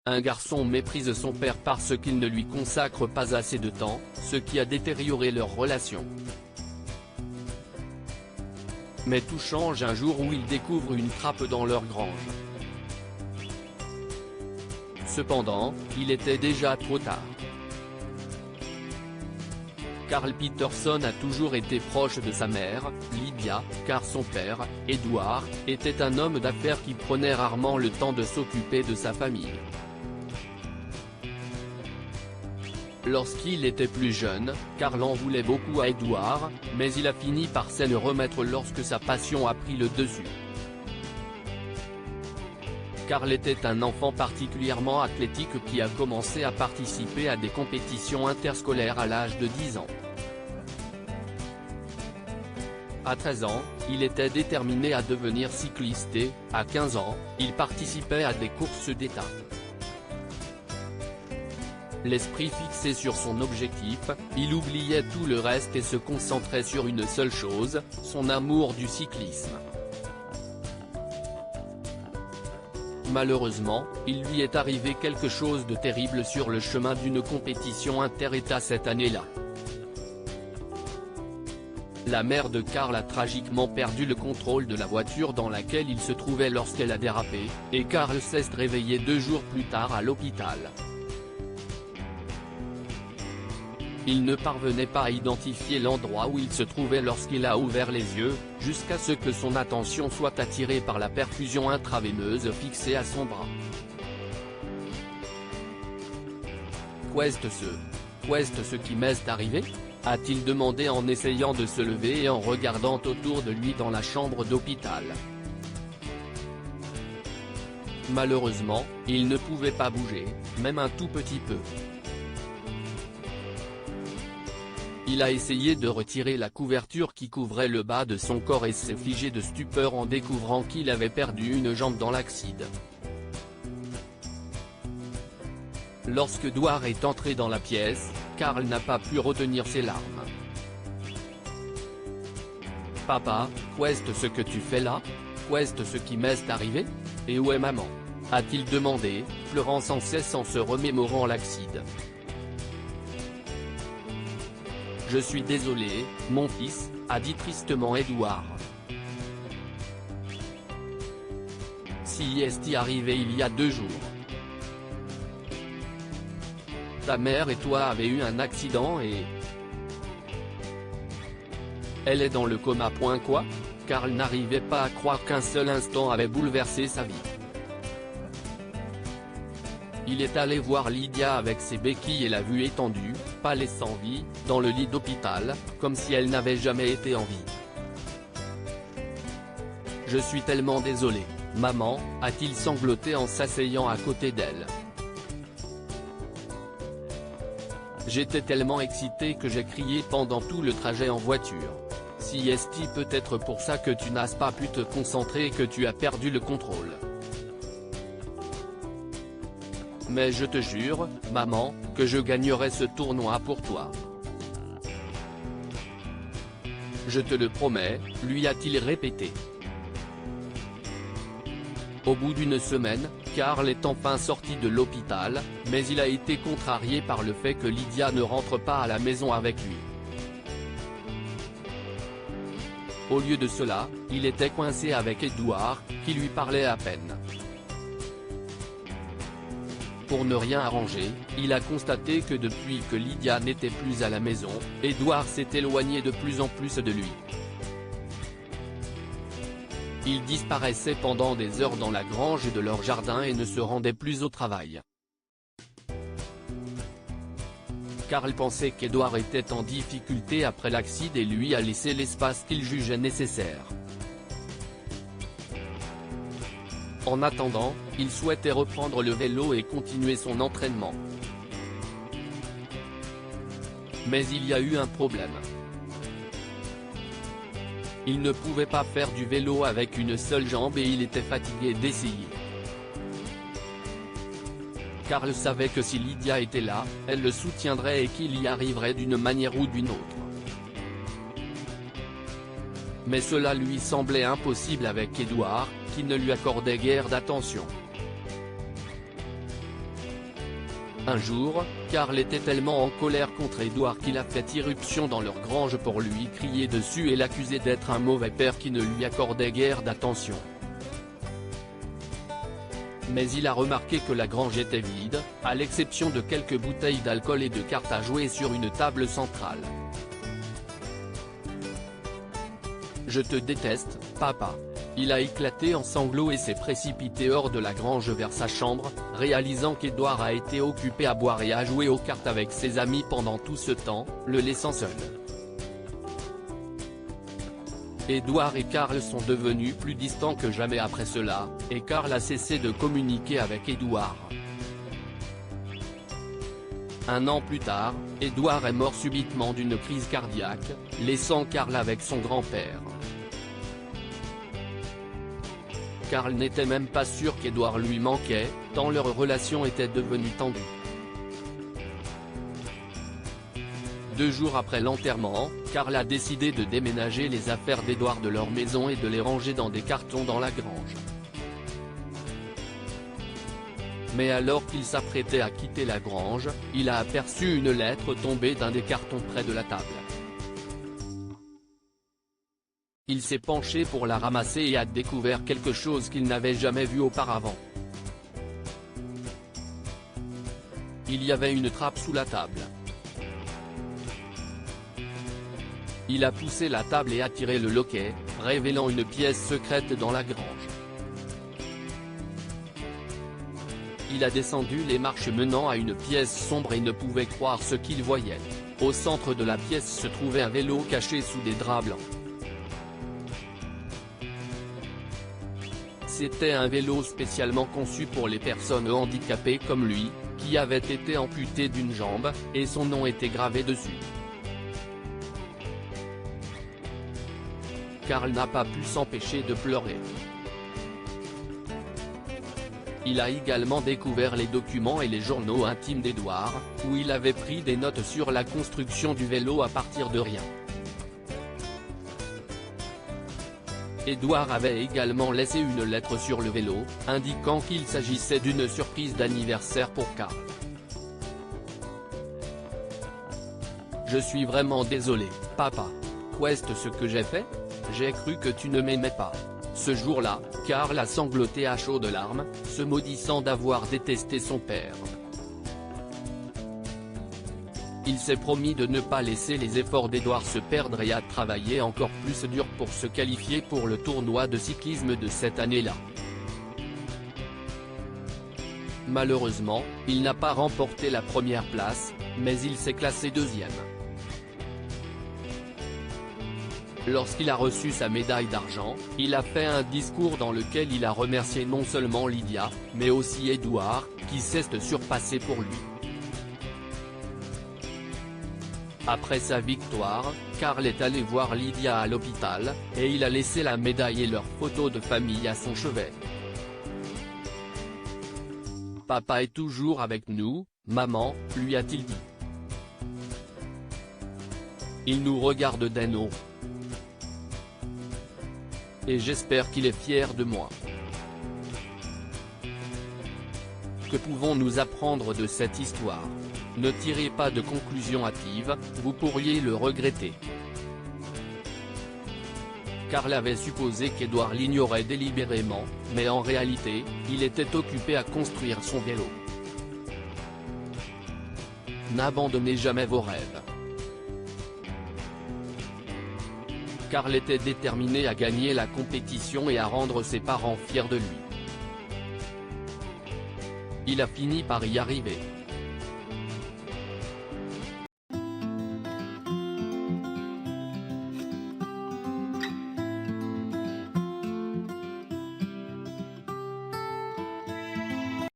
Un garçon méprise son père parce qu'il ne lui consacre pas assez de temps, ce qui a détérioré leur relation. Mais tout change un jour où ils découvrent une trappe dans leur grange. Cependant, il était déjà trop tard. Carl Peterson a toujours été proche de sa mère, Lydia, car son père, Edward, était un homme d'affaires qui prenait rarement le temps de s'occuper de sa famille. Lorsqu'il était plus jeune, Carl en voulait beaucoup à Edward, mais il a fini par s'en remettre lorsque sa passion a pris le dessus. Carl était un enfant particulièrement athlétique qui a commencé à participer à des compétitions interscolaires à l'âge de 10 ans. À 13 ans, il était déterminé à devenir cycliste et, à 15 ans, il participait à des courses d'État. L'esprit fixé sur son objectif, il oubliait tout le reste et se concentrait sur une seule chose, son amour du cyclisme. Malheureusement, il lui est arrivé quelque chose de terrible sur le chemin d'une compétition inter-État cette année-là. La mère de Carl a tragiquement perdu le contrôle de la voiture dans laquelle il se trouvait lorsqu'elle a dérapé, et Carl s'est réveillé 2 jours plus tard à l'hôpital. Il ne parvenait pas à identifier l'endroit où il se trouvait lorsqu'il a ouvert les yeux, jusqu'à ce que son attention soit attirée par la perfusion intraveineuse fixée à son bras. Qu'est-ce ce qui m'est arrivé ? A-t-il demandé en essayant de se lever et en regardant autour de lui dans la chambre d'hôpital. Malheureusement, il ne pouvait pas bouger, même un tout petit peu. Il a essayé de retirer la couverture qui couvrait le bas de son corps et s'est figé de stupeur en découvrant qu'il avait perdu une jambe dans l'accident. Lorsque Edward est entré dans la pièce, Carl n'a pas pu retenir ses larmes. « Papa, qu'est-ce ce que tu fais là ? Qu'est-ce ce qui m'est arrivé ? Et où est maman ?» a-t-il demandé, pleurant sans cesse en se remémorant l'accident. « Je suis désolé, mon fils, » a dit tristement Edward. « Si est arrivé il y a 2 jours. Ta mère et toi avez eu un accident et... Elle est dans le coma. Quoi ? Carl n'arrivait pas à croire qu'un seul instant avait bouleversé sa vie. Il est allé voir Lydia avec ses béquilles et l'a vue étendue, pâle et sans vie, dans le lit d'hôpital, comme si elle n'avait jamais été en vie. « Je suis tellement désolé, maman, » a-t-il sangloté en s'asseyant à côté d'elle. « J'étais tellement excité que j'ai crié pendant tout le trajet en voiture. Si est peut-être pour ça que tu n'as pas pu te concentrer et que tu as perdu le contrôle. Mais je te jure, maman, que je gagnerai ce tournoi pour toi. Je te le promets, » lui a-t-il répété. Au bout d'une semaine, Carl est enfin sorti de l'hôpital, mais il a été contrarié par le fait que Lydia ne rentre pas à la maison avec lui. Au lieu de cela, il était coincé avec Edward, qui lui parlait à peine. Pour ne rien arranger, il a constaté que depuis que Lydia n'était plus à la maison, Edward s'est éloigné de plus en plus de lui. Il disparaissait pendant des heures dans la grange de leur jardin et ne se rendait plus au travail. Carl pensait qu'Edward était en difficulté après l'accident et lui a laissé l'espace qu'il jugeait nécessaire. En attendant, il souhaitait reprendre le vélo et continuer son entraînement. Mais il y a eu un problème. Il ne pouvait pas faire du vélo avec une seule jambe et il était fatigué d'essayer. Carl savait que si Lydia était là, elle le soutiendrait et qu'il y arriverait d'une manière ou d'une autre. Mais cela lui semblait impossible avec Edward, qui ne lui accordait guère d'attention. Un jour, Karl était tellement en colère contre Edward qu'il a fait irruption dans leur grange pour lui crier dessus et l'accuser d'être un mauvais père qui ne lui accordait guère d'attention. Mais il a remarqué que la grange était vide, à l'exception de quelques bouteilles d'alcool et de cartes à jouer sur une table centrale. « Je te déteste, papa !» Il a éclaté en sanglots et s'est précipité hors de la grange vers sa chambre, réalisant qu'Edward a été occupé à boire et à jouer aux cartes avec ses amis pendant tout ce temps, le laissant seul. Edward et Karl sont devenus plus distants que jamais après cela, et Karl a cessé de communiquer avec Edward. Un an plus tard, Edward est mort subitement d'une crise cardiaque, laissant Karl avec son grand-père. Karl n'était même pas sûr qu'Edward lui manquait, tant leur relation était devenue tendue. 2 jours après l'enterrement, Karl a décidé de déménager les affaires d'Edward de leur maison et de les ranger dans des cartons dans la grange. Mais alors qu'il s'apprêtait à quitter la grange, il a aperçu une lettre tombée d'un des cartons près de la table. Il s'est penché pour la ramasser et a découvert quelque chose qu'il n'avait jamais vu auparavant. Il y avait une trappe sous la table. Il a poussé la table et a tiré le loquet, révélant une pièce secrète dans la grange. Il a descendu les marches menant à une pièce sombre et ne pouvait croire ce qu'il voyait. Au centre de la pièce se trouvait un vélo caché sous des draps blancs. C'était un vélo spécialement conçu pour les personnes handicapées comme lui, qui avait été amputé d'une jambe, et son nom était gravé dessus. Karl n'a pas pu s'empêcher de pleurer. Il a également découvert les documents et les journaux intimes d'Edward, où il avait pris des notes sur la construction du vélo à partir de rien. Edward avait également laissé une lettre sur le vélo, indiquant qu'il s'agissait d'une surprise d'anniversaire pour Karl. « Je suis vraiment désolé, papa. Qu'est-ce ce que j'ai fait? J'ai cru que tu ne m'aimais pas. » Ce jour-là, Karl a sangloté à chaudes larmes, se maudissant d'avoir détesté son père. Il s'est promis de ne pas laisser les efforts d'Edward se perdre et a travaillé encore plus dur pour se qualifier pour le tournoi de cyclisme de cette année-là. Malheureusement, il n'a pas remporté la première place, mais il s'est classé 2e. Lorsqu'il a reçu sa médaille d'argent, il a fait un discours dans lequel il a remercié non seulement Lydia, mais aussi Edward, qui s'est surpassé pour lui. Après sa victoire, Karl est allé voir Lydia à l'hôpital, et il a laissé la médaille et leur photo de famille à son chevet. « Papa est toujours avec nous, maman, lui a-t-il dit. Il nous regarde d'un haut. Et j'espère qu'il est fier de moi. » Que pouvons-nous apprendre de cette histoire? Ne tirez pas de conclusion hâtive, vous pourriez le regretter. Karl avait supposé qu'Edward l'ignorait délibérément, mais en réalité, il était occupé à construire son vélo. N'abandonnez jamais vos rêves. Karl était déterminé à gagner la compétition et à rendre ses parents fiers de lui. Il a fini par y arriver.